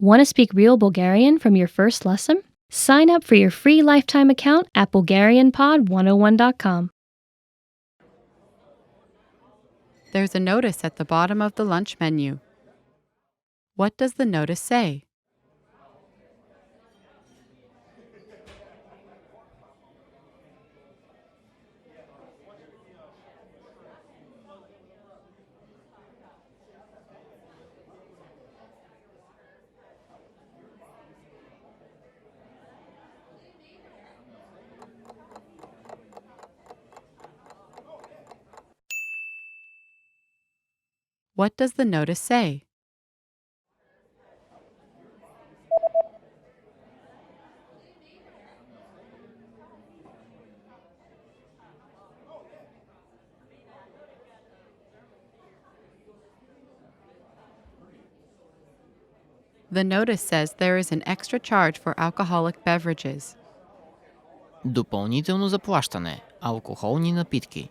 Want to speak real Bulgarian from your first lesson? Sign up for your free lifetime account at BulgarianPod101.com. There's a notice at the bottom of the lunch menu. What does the notice say? What does the notice say? The notice says there is an extra charge for alcoholic beverages. Допълнително заплащане. Алкохолни напитки.